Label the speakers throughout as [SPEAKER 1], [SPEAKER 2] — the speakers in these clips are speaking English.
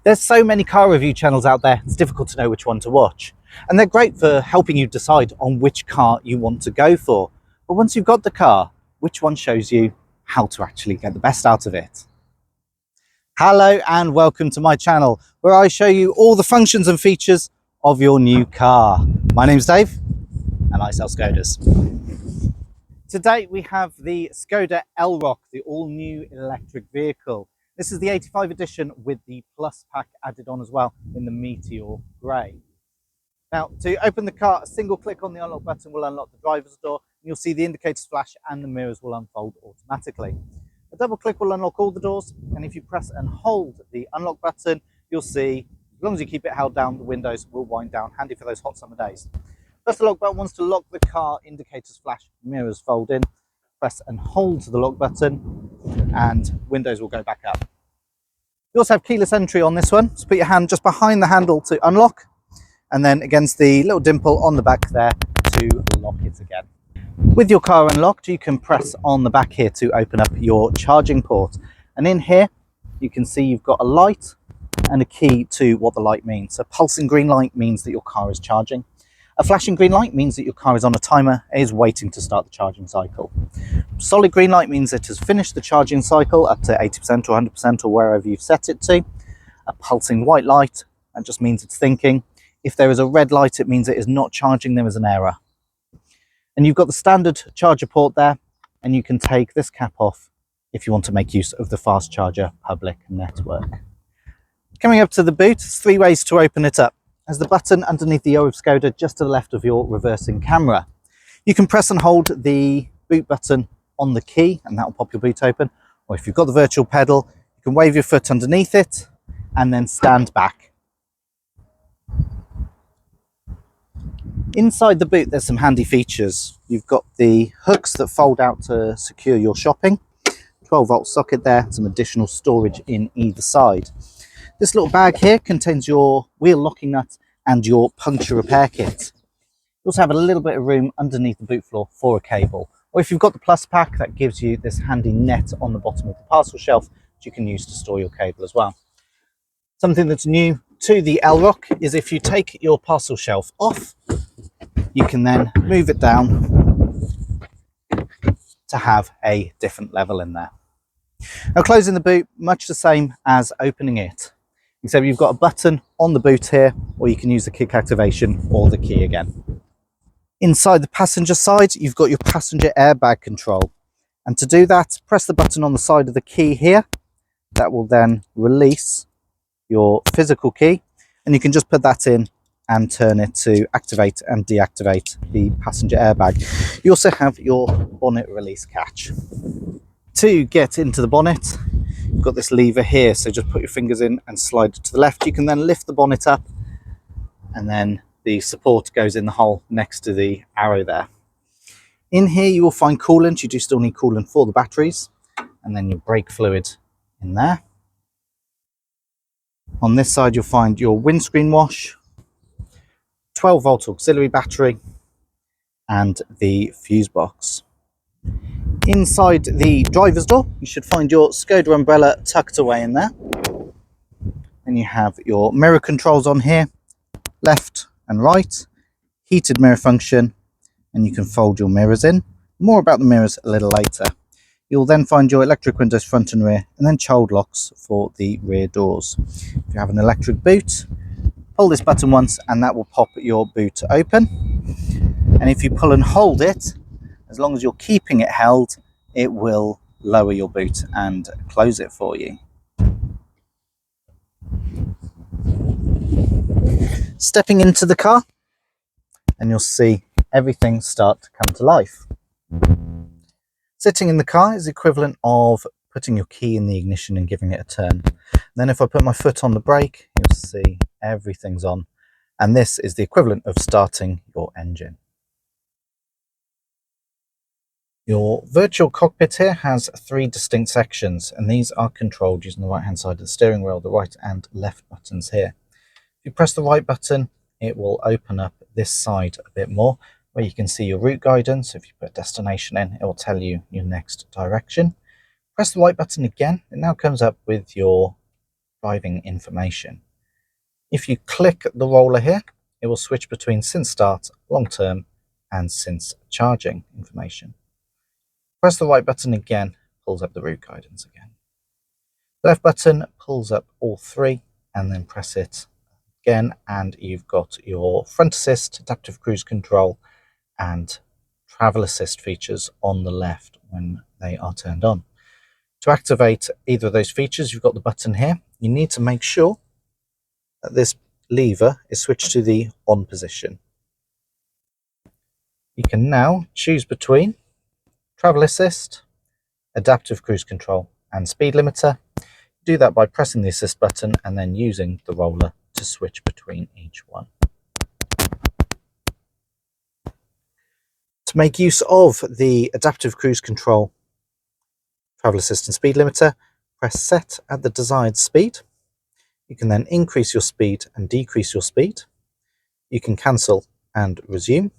[SPEAKER 1] There's so many car review channels out there, it's difficult to know which one to watch. And they're great for helping you decide on which car you want to go for. But once you've got the car, which one shows you how to actually get the best out of it? Hello and welcome to my channel, where I show you all the functions and features of your new car. My name's Dave and I sell Skodas. Today we have the Škoda Elroq, the all-new electric vehicle. This is the 85 edition with the Plus pack added on as well in the Meteor Grey. Now, to open the car, a single click on the unlock button will unlock the driver's door. You'll see the indicators flash and the mirrors will unfold automatically. A double click will unlock all the doors, and if you press and hold the unlock button, you'll see, as long as you keep it held down, the windows will wind down, handy for those hot summer days. Press the lock button once to lock the car, indicators flash, mirrors fold in. Press and hold the lock button and windows will go back up. You also have keyless entry on this one, so put your hand just behind the handle to unlock, and then against the little dimple on the back there to lock it again. With your car unlocked, you can press on the back here to open up your charging port, and in here you can see you've got a light and a key to what the light means. A pulsing green light means that your car is charging. A flashing green light means that your car is on a timer, is waiting to start the charging cycle. Solid green light means it has finished the charging cycle up to 80% or 100% or wherever you've set it to. A pulsing white light, that just means it's thinking. If there is a red light, it means it is not charging, there is an error. And you've got the standard charger port there, and you can take this cap off if you want to make use of the fast charger public network. Coming up to the boot, there's three ways to open it up. There's the button underneath the O of Skoda just to the left of your reversing camera. You can press and hold the boot button on the key and that will pop your boot open, or if you've got the virtual pedal, you can wave your foot underneath it and then stand back. Inside the boot there's some handy features. You've got the hooks that fold out to secure your shopping, 12-volt socket there, some additional storage in either side. This little bag here contains your wheel locking nut and your puncture repair kit. You also have a little bit of room underneath the boot floor for a cable, or if you've got the Plus pack, that gives you this handy net on the bottom of the parcel shelf which you can use to store your cable as well. Something that's new to the Elroq is if you take your parcel shelf off, you can then move it down to have a different level in there. Now, closing the boot, much the same as opening it, except you've got a button on the boot here, or you can use the kick activation or the key again. Inside the passenger side, you've got your passenger airbag control. And to do that, press the button on the side of the key here. That will then release your physical key, and you can just put that in and turn it to activate and deactivate the passenger airbag. You also have your bonnet release catch. To get into the bonnet, you've got this lever here, so just put your fingers in and slide it to the left. You can then lift the bonnet up, and then the support goes in the hole next to the arrow there. In here you will find coolant. You do still need coolant for the batteries, and then your brake fluid in there. On this side you'll find your windscreen wash, 12-volt auxiliary battery, and the fuse box. Inside the driver's door, you should find your Skoda umbrella tucked away in there. And you have your mirror controls on here, left and right, heated mirror function, and you can fold your mirrors in. More about the mirrors a little later. You'll then find your electric windows front and rear, and then child locks for the rear doors. If you have an electric boot, pull this button once and that will pop your boot open. And if you pull and hold it, as long as you're keeping it held, it will lower your boot and close it for you. Stepping into the car, and you'll see everything start to come to life. Sitting in the car is the equivalent of putting your key in the ignition and giving it a turn. Then if I put my foot on the brake, you'll see everything's on. And this is the equivalent of starting your engine. Your virtual cockpit here has three distinct sections, and these are controlled using the right hand side of the steering wheel, the right and left buttons here. If you press the right button, it will open up this side a bit more, where you can see your route guidance. If you put destination in, it will tell you your next direction. Press the right button again, it now comes up with your driving information. If you click the roller here, it will switch between since start, long term, and since charging information. Press the right button again, pulls up the route guidance again. The left button pulls up all three, and then press it again, and you've got your front assist, adaptive cruise control, and travel assist features on the left when they are turned on. To activate either of those features, you've got the button here. You need to make sure that this lever is switched to the on position. You can now choose between travel assist, adaptive cruise control, and speed limiter. Do that by pressing the assist button and then using the roller to switch between each one. To make use of the adaptive cruise control, travel assist and speed limiter, press set at the desired speed. You can then increase your speed and decrease your speed. You can cancel and resume.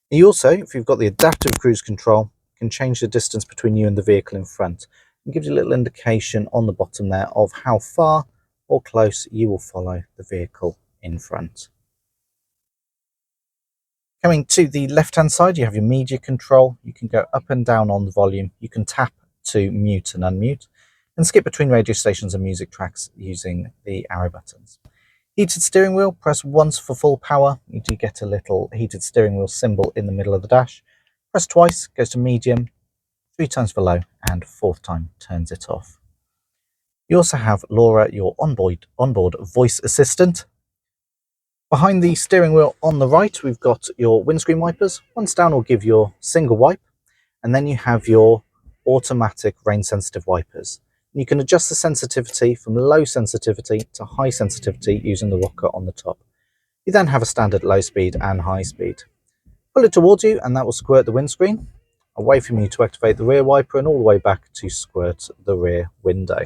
[SPEAKER 1] You also, if you've got the adaptive cruise control, can change the distance between you and the vehicle in front. It gives you a little indication on the bottom there of how far or close you will follow the vehicle in front. Coming to the left-hand side, you have your media control. You can go up and down on the volume. You can tap to mute and unmute, and skip between radio stations and music tracks using the arrow buttons. Heated steering wheel, press once for full power. You do get a little heated steering wheel symbol in the middle of the dash. Press twice, goes to medium, 3 times for low, and 4th time turns it off. You also have Laura, your onboard voice assistant. Behind the steering wheel on the right, we've got your windscreen wipers. Once down will give your single wipe, and then you have your automatic rain sensitive wipers. You can adjust the sensitivity from low sensitivity to high sensitivity using the rocker on the top. You then have a standard low speed and high speed. Pull it towards you and that will squirt the windscreen, away from you to activate the rear wiper, and all the way back to squirt the rear window.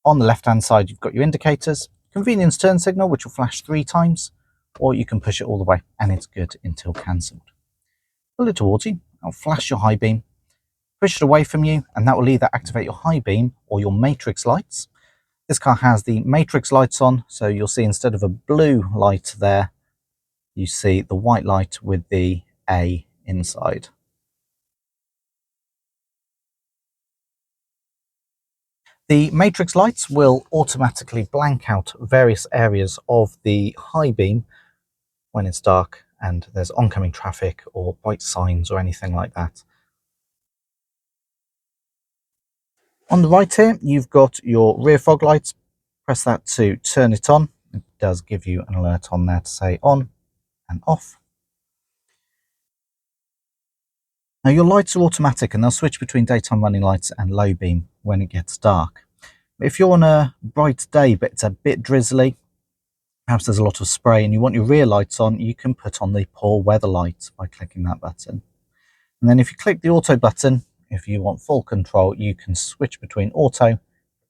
[SPEAKER 1] On the left hand side, you've got your indicators, convenience turn signal, which will flash 3 times, or you can push it all the way and it's good until cancelled. Pull it towards you, I'll flash your high beam, push it away from you, and that will either activate your high beam or your matrix lights. This car has the matrix lights on, so you'll see instead of a blue light there, you see the white light with the A inside. The matrix lights will automatically blank out various areas of the high beam when it's dark and there's oncoming traffic or bright signs or anything like that. On the right here, you've got your rear fog lights. Press that to turn it on. It does give you an alert on there to say on and off. Now your lights are automatic and they'll switch between daytime running lights and low beam when it gets dark. If you're on a bright day but it's a bit drizzly, perhaps there's a lot of spray and you want your rear lights on, you can put on the poor weather light by clicking that button. And then if you click the auto button, if you want full control, you can switch between auto,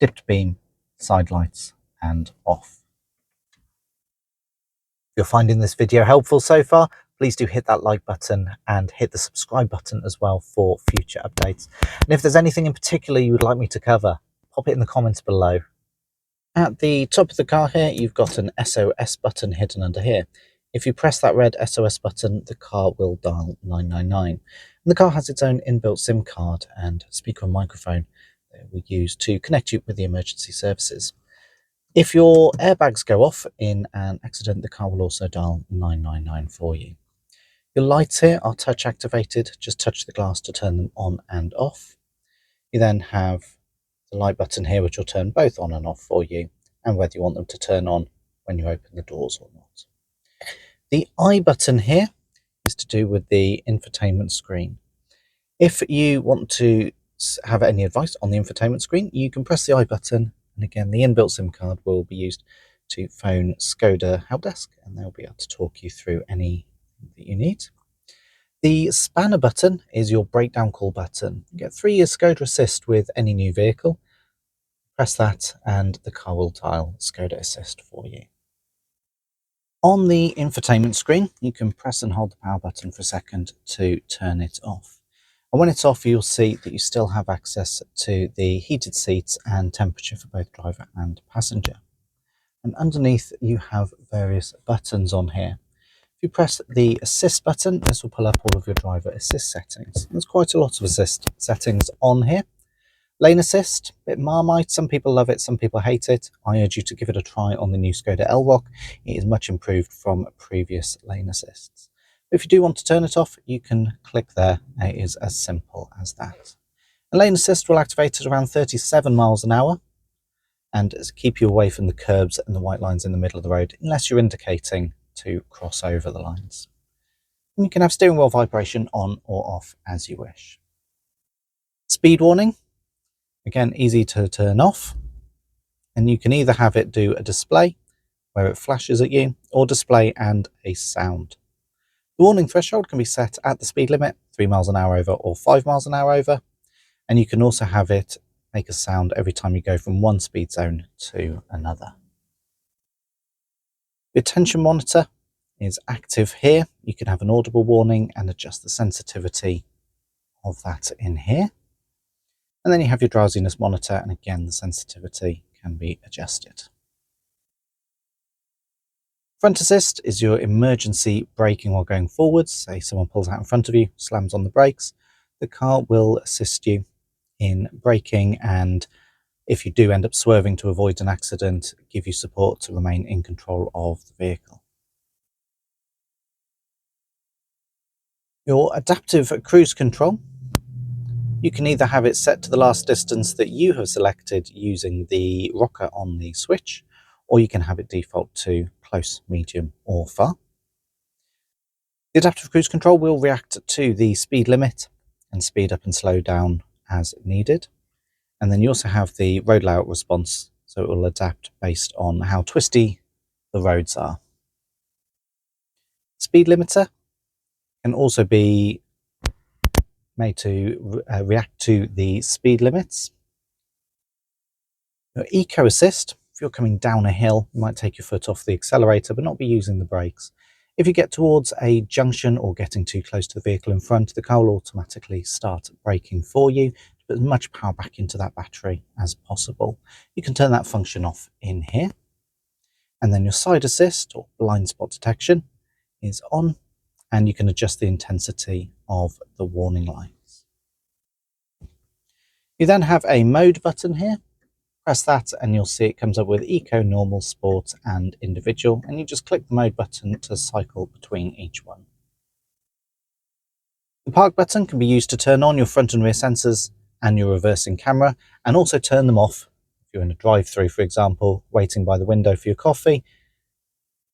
[SPEAKER 1] dipped beam, side lights, and off. If you're finding this video helpful so far, please do hit that like button and hit the subscribe button as well for future updates. And if there's anything in particular you would like me to cover, pop it in the comments below. At the top of the car here, you've got an SOS button hidden under here. If you press that red SOS button, the car will dial 999. And the car has its own inbuilt SIM card and speaker and microphone that we use to connect you with the emergency services. If your airbags go off in an accident, the car will also dial 999 for you. Your lights here are touch activated. Just touch the glass to turn them on and off. You then have the light button here, which will turn both on and off for you, and whether you want them to turn on when you open the doors or not. The I button here is to do with the infotainment screen. If you want to have any advice on the infotainment screen, you can press the I button, and again the inbuilt SIM card will be used to phone Skoda help desk and they'll be able to talk you through anything that you need. The spanner button is your breakdown call button. You get 3 years Skoda Assist with any new vehicle. Press that and the car will dial Skoda Assist for you. On the infotainment screen, you can press and hold the power button for a second to turn it off. And when it's off, you'll see that you still have access to the heated seats and temperature for both driver and passenger. And underneath you have various buttons on here. If you press the assist button, this will pull up all of your driver assist settings. There's quite a lot of assist settings on here. Lane assist, a bit Marmite, some people love it, some people hate it. I urge you to give it a try on the new Škoda Elroq. It is much improved from previous lane assists. If you do want to turn it off, you can click there. It is as simple as that. And lane assist will activate at around 37 miles an hour and keep you away from the curbs and the white lines in the middle of the road, unless you're indicating to cross over the lines. And you can have steering wheel vibration on or off as you wish. Speed warning, again, easy to turn off. And you can either have it do a display where it flashes at you, or display and a sound. The warning threshold can be set at the speed limit, 3 miles an hour over or 5 miles an hour over. And you can also have it make a sound every time you go from one speed zone to another. The attention monitor is active here. You can have an audible warning and adjust the sensitivity of that in here. And then you have your drowsiness monitor, and again the sensitivity can be adjusted. Front assist is your emergency braking while going forwards. Say someone pulls out in front of you, slams on the brakes, the car will assist you in braking, and if you do end up swerving to avoid an accident, give you support to remain in control of the vehicle. Your adaptive cruise control, you can either have it set to the last distance that you have selected using the rocker on the switch, or you can have it default to close, medium or far. The adaptive cruise control will react to the speed limit and speed up and slow down as needed. And then you also have the road layout response, so it will adapt based on how twisty the roads are. Speed limiter can also be made to react to the speed limits. Your Eco Assist, if you're coming down a hill, you might take your foot off the accelerator but not be using the brakes. If you get towards a junction or getting too close to the vehicle in front, the car will automatically start braking for you to put as much power back into that battery as possible. You can turn that function off in here. And then your side assist or blind spot detection is on, and you can adjust the intensity of the warning lights. You then have a mode button here. Press that and you'll see it comes up with Eco, Normal, Sport and Individual, and you just click the mode button to cycle between each one. The park button can be used to turn on your front and rear sensors and your reversing camera, and also turn them off. If you're in a drive-through, for example, waiting by the window for your coffee,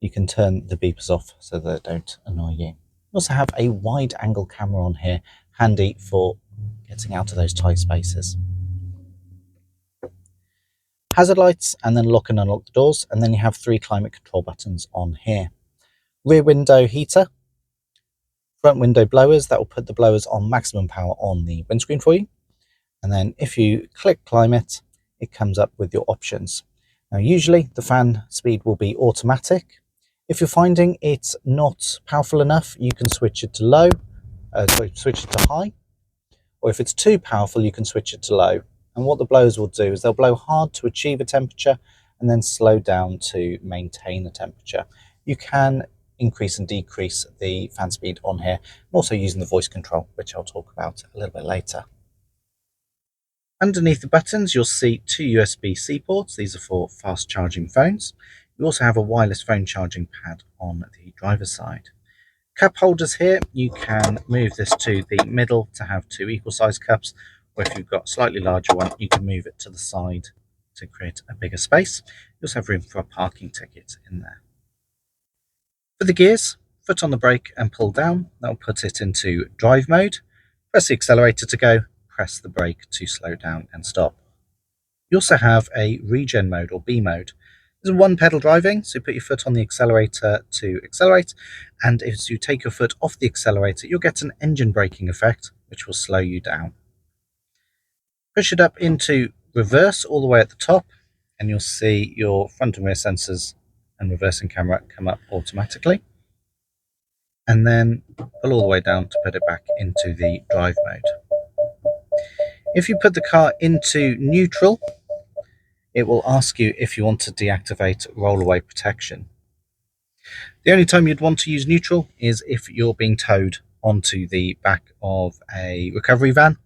[SPEAKER 1] you can turn the beepers off so that they don't annoy you. You also have a wide angle camera on here, handy for getting out of those tight spaces. Hazard lights, and then lock and unlock the doors, and then you have 3 climate control buttons on here. Rear window heater, front window blowers, that will put the blowers on maximum power on the windscreen for you. And then if you click climate, it comes up with your options. Now usually the fan speed will be automatic. If you're finding it's not powerful enough, you can switch it to low, switch it to high, or if it's too powerful, you can switch it to low. And what the blowers will do is they'll blow hard to achieve a temperature and then slow down to maintain a temperature. You can increase and decrease the fan speed on here, and also using the voice control, which I'll talk about a little bit later. Underneath the buttons, you'll see 2 USB-C ports. These are for fast charging phones. You also have a wireless phone charging pad on the driver's side. Cup holders here, you can move this to the middle to have 2 equal sized cups, or if you've got a slightly larger one, you can move it to the side to create a bigger space. You also have room for a parking ticket in there. For the gears, foot on the brake and pull down. That'll put it into drive mode. Press the accelerator to go, press the brake to slow down and stop. You also have a regen mode or B mode. This is one pedal driving, so put your foot on the accelerator to accelerate, and as you take your foot off the accelerator, you'll get an engine braking effect, which will slow you down. Push it up into reverse all the way at the top, and you'll see your front and rear sensors and reversing camera come up automatically. And then pull all the way down to put it back into the drive mode. If you put the car into neutral, it will ask you if you want to deactivate rollaway protection. The only time you'd want to use neutral is if you're being towed onto the back of a recovery van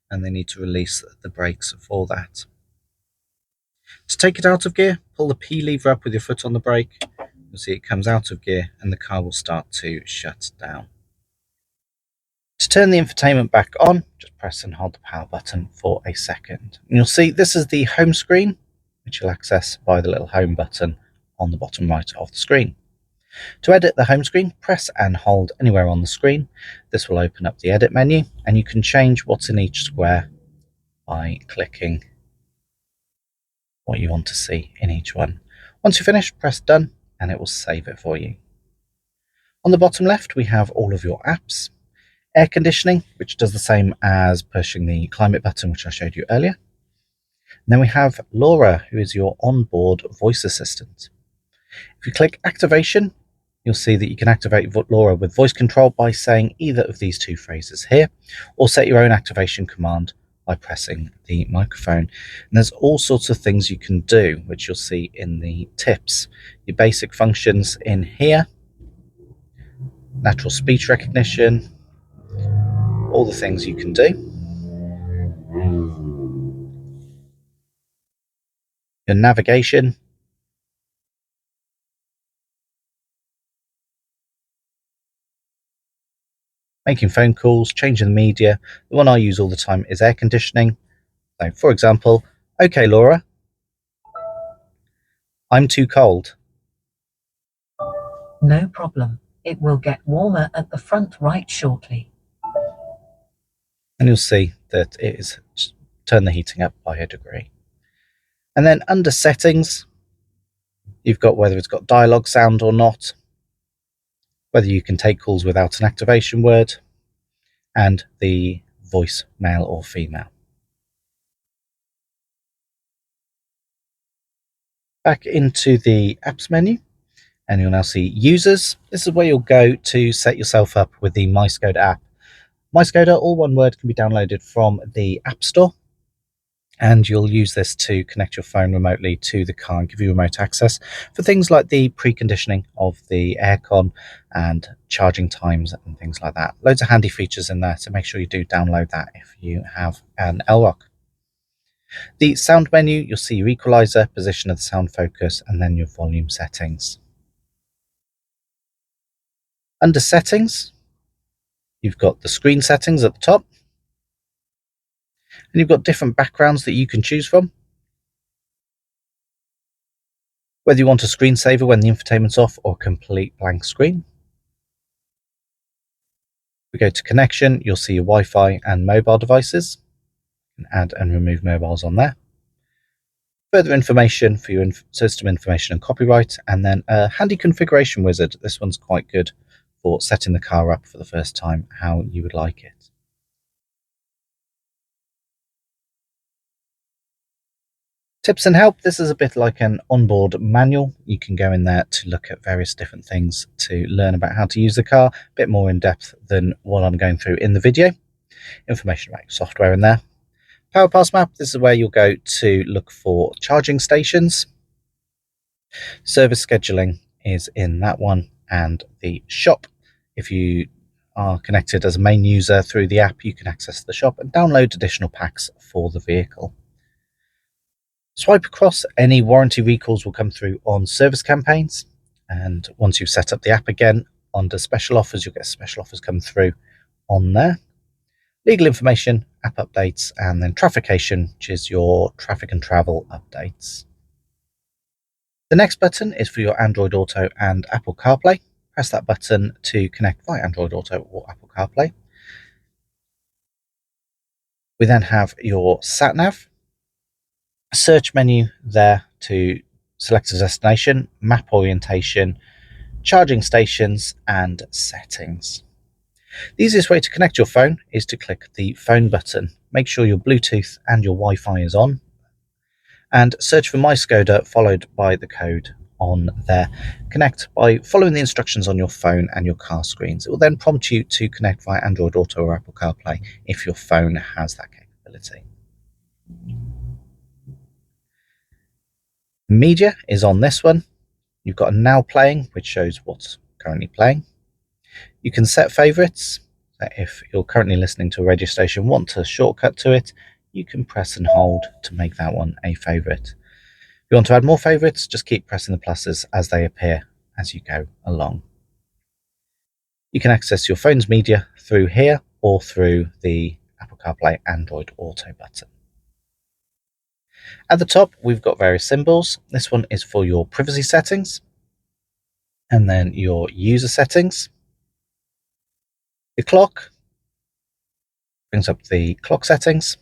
[SPEAKER 1] and they need to release the brakes for that. To take it out of gear, pull the P lever up with your foot on the brake. You'll see it comes out of gear and the car will start to shut down. To turn the infotainment back on, just press and hold the power button for a second. And you'll see this is the home screen, which you'll access by the little home button on the bottom right of the screen. To edit the home screen, press and hold anywhere on the screen. This will open up the edit menu and you can change what's in each square by clicking what you want to see in each one. Once you're finished, press done and it will save it for you. On the bottom left, we have all of your apps. Air conditioning, which does the same as pushing the climate button, which I showed you earlier. And then we have Laura, who is your onboard voice assistant. If you click activation, you'll see that you can activate Laura with voice control by saying either of these two phrases here, or set your own activation command by pressing the microphone. And there's all sorts of things you can do, which you'll see in the tips. Your basic functions in here, natural speech recognition, all the things you can do. Your navigation, making phone calls, changing the media. The one I use all the time is air conditioning. So, for example, okay, Laura, I'm too cold.
[SPEAKER 2] No problem. It will get warmer at the front right shortly.
[SPEAKER 1] And you'll see that it is turn the heating up by a degree. And then under settings, you've got whether it's got dialogue sound or not, whether you can take calls without an activation word, and the voice, male or female. Back into the apps menu, and you'll now see users. This is where you'll go to set yourself up with the My Skoda app. My Skoda, all one word, can be downloaded from the App Store, and you'll use this to connect your phone remotely to the car and give you remote access for things like the preconditioning of the aircon and charging times and things like that. Loads of handy features in there, so make sure you do download that if you have an Elroq. The sound menu, you'll see your equalizer, position of the sound focus, and then your volume settings. Under settings, you've got the screen settings at the top, and you've got different backgrounds that you can choose from. Whether you want a screensaver when the infotainment's off or a complete blank screen. We go to connection, you'll see your Wi-Fi and mobile devices. You can add and remove mobiles on there. Further information for your system information and copyright, and then a handy configuration wizard. This one's quite good for setting the car up for the first time how you would like it. Tips and help. This is a bit like an onboard manual. You can go in there to look at various different things to learn about how to use the car, a bit more in depth than what I'm going through in the video. Information about your software in there. Power Pass map. This is where you'll go to look for charging stations. Service scheduling is in that one, and the shop. If you are connected as a main user through the app, you can access the shop and download additional packs for the vehicle. Swipe across, any warranty recalls will come through on service campaigns, and once you've set up the app again, under special offers, you'll get special offers come through on there. Legal information, app updates, and then traffication, which is your traffic and travel updates. The next button is for your Android Auto and Apple CarPlay. Press that button to connect via Android Auto or Apple CarPlay. We then have your sat nav. Search menu there to select a destination, map orientation, charging stations, and settings. The easiest way to connect your phone is to click the phone button. Make sure your Bluetooth and your Wi-Fi is on, and search for My Skoda followed by the code on there. Connect by following the instructions on your phone and your car screens. It will then prompt you to connect via Android Auto or Apple CarPlay if your phone has that capability. capability. Media is on this one. You've got a now playing, which shows what's currently playing. You can set favorites. So if you're currently listening to a radio station, want to shortcut to it, you can press and hold to make that one a favorite. If you want to add more favorites, just keep pressing the pluses as they appear as you go along. You can access your phone's media through here or through the Apple CarPlay Android Auto button. At the top, we've got various symbols. This one is for your privacy settings, and then your user settings. The clock brings up the clock settings,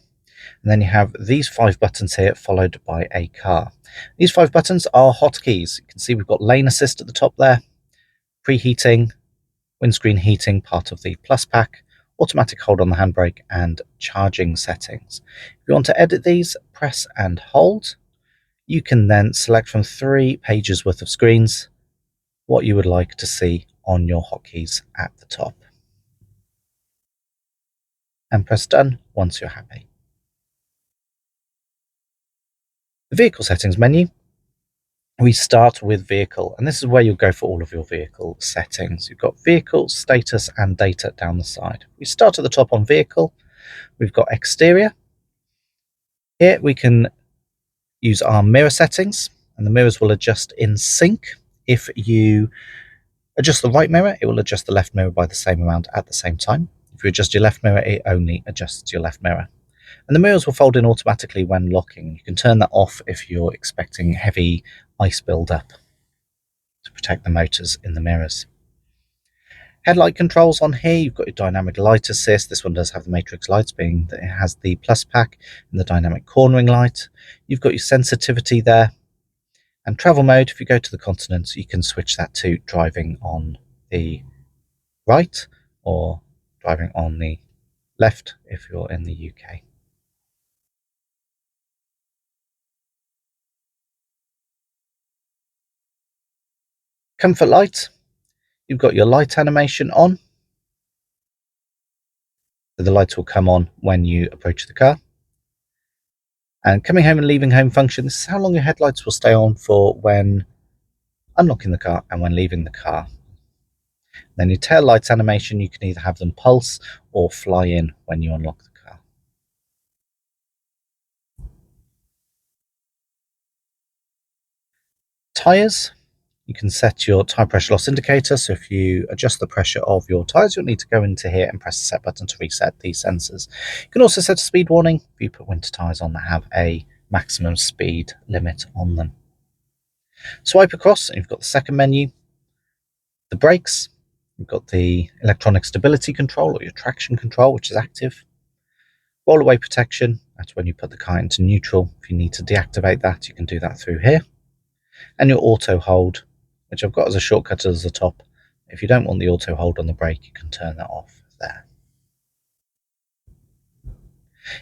[SPEAKER 1] and then you have these 5 buttons here followed by a car. These 5 buttons are hotkeys. You can see we've got lane assist at the top there, preheating, windscreen heating, part of the plus pack, automatic hold on the handbrake, and charging settings. If you want to edit these, press and hold. You can then select from 3 pages worth of screens what you would like to see on your hotkeys at the top. And press done once you're happy. The vehicle settings menu, we start with vehicle, and this is where you'll go for all of your vehicle settings. You've got vehicle, status, and data down the side. We start at the top on vehicle. We've got exterior. Here we can use our mirror settings, and the mirrors will adjust in sync. If you adjust the right mirror, it will adjust the left mirror by the same amount at the same time. If you adjust your left mirror, it only adjusts your left mirror. And the mirrors will fold in automatically when locking. You can turn that off if you're expecting heavy ice build-up to protect the motors in the mirrors. Headlight controls on here. You've got your dynamic light assist. This one does have the matrix lights, being that it has the plus pack and the dynamic cornering light. You've got your sensitivity there. And travel mode, if you go to the continent, you can switch that to driving on the right or driving on the left if you're in the UK. Comfort light, you've got your light animation on. So the lights will come on when you approach the car. And coming home and leaving home function, this is how long your headlights will stay on for when unlocking the car and when leaving the car. Then your tail lights animation, you can either have them pulse or fly in when you unlock the car. Tyres, you can set your tyre pressure loss indicator. So if you adjust the pressure of your tyres, you'll need to go into here and press the set button to reset these sensors. You can also set a speed warning if you put winter tyres on that have a maximum speed limit on them. Swipe across and you've got the second menu. The brakes, you've got the electronic stability control or your traction control, which is active. Roll away protection, that's when you put the car into neutral. If you need to deactivate that, you can do that through here. And your auto hold, which I've got as a shortcut as the top. If you don't want the auto hold on the brake, you can turn that off there.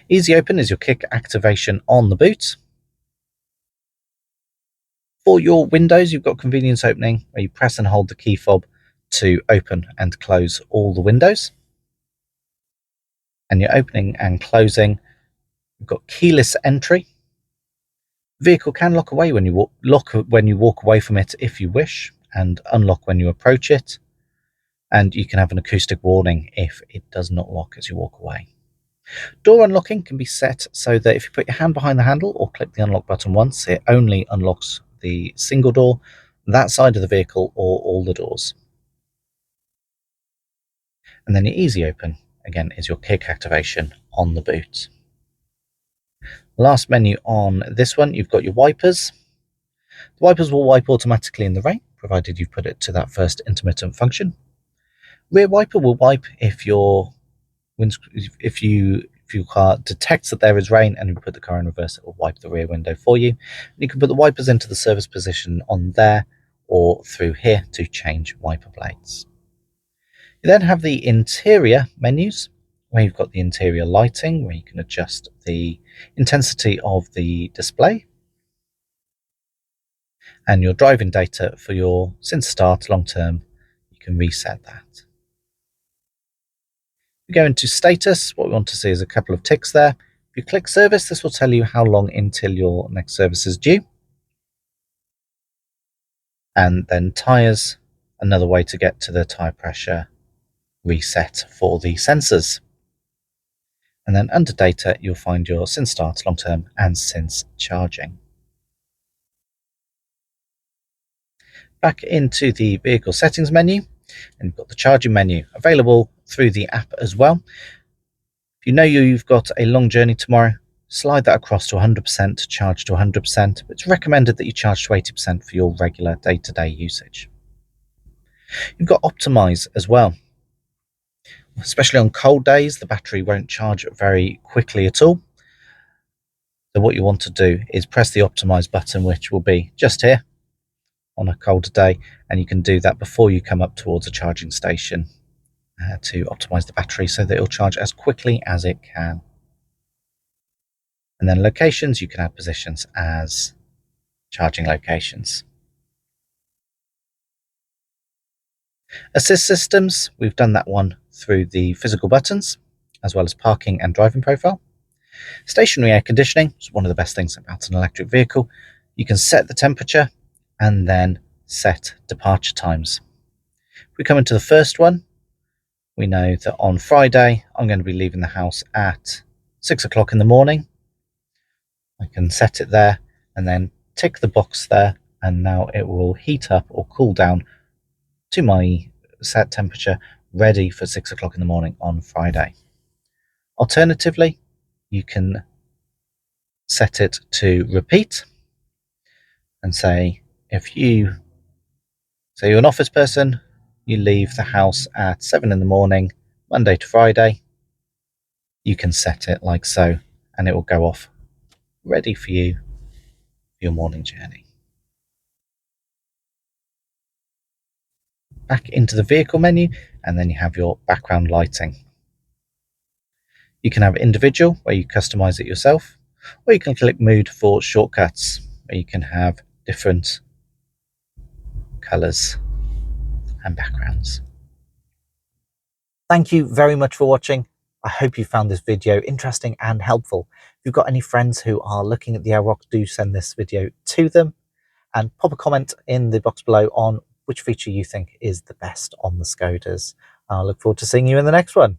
[SPEAKER 1] Easy open is your kick activation on the boot. For your windows, you've got convenience opening, where you press and hold the key fob to open and close all the windows. And your opening and closing, you've got keyless entry. The vehicle can lock away when you walk away from it if you wish, and unlock when you approach it. And you can have an acoustic warning if it does not lock as you walk away. Door unlocking can be set so that if you put your hand behind the handle or click the unlock button once, it only unlocks the single door, that side of the vehicle, or all the doors. And then your easy open, again, is your kick activation on the boot. Last menu on this one, you've got your wipers. The wipers will wipe automatically in the rain, provided you put it to that first intermittent function. Rear wiper will wipe if your car detects that there is rain and you put the car in reverse, it will wipe the rear window for you. And you can put the wipers into the service position on there or through here to change wiper blades. You then have the interior menus, where you've got the interior lighting, where you can adjust the intensity of the display, and your driving data for your since start long term, you can reset that. We go into status. What we want to see is a couple of ticks there. If If you click service, this will tell you how long until your next service is due. And then tyres, another way to get to the tyre pressure reset for the sensors. And then under data, you'll find your since start long term and since charging. Back into the vehicle settings menu, and you've got the charging menu available through the app as well. If you know you've got a long journey tomorrow, slide that across to 100% to charge to 100%. It's recommended that you charge to 80% for your regular day-to-day usage. You've got optimize as well. Especially on cold days, the battery won't charge very quickly at all. So what you want to do is press the optimize button, which will be just here on a colder day, and you can do that before you come up towards a charging station to optimize the battery so that it'll charge as quickly as it can. And then locations, you can add positions as charging locations. Assist systems, we've done that one through the physical buttons, as well as parking and driving profile. Stationary air conditioning is one of the best things about an electric vehicle. You can set the temperature and then set departure times. If we come into the first one, we know that on Friday I'm going to be leaving the house at 6 o'clock in the morning. I can set it there and then tick the box there, and now it will heat up or cool down to my set temperature, ready for 6 o'clock in the morning on Friday. Alternatively, you can set it to repeat and say, if you say you're an office person, you leave the house at 7 in the morning, Monday to Friday, you can set it like so, and it will go off ready for you for your morning journey. Back into the vehicle menu, and then you have your background lighting. You can have individual, where you customize it yourself, or you can click mood for shortcuts, where you can have different colors and backgrounds. Thank you very much for watching. I hope you found this video interesting and helpful. If you've got any friends who are looking at the Elroq, do send this video to them, and pop a comment in the box below on which feature you think is the best on the Skodas. I look forward to seeing you in the next one.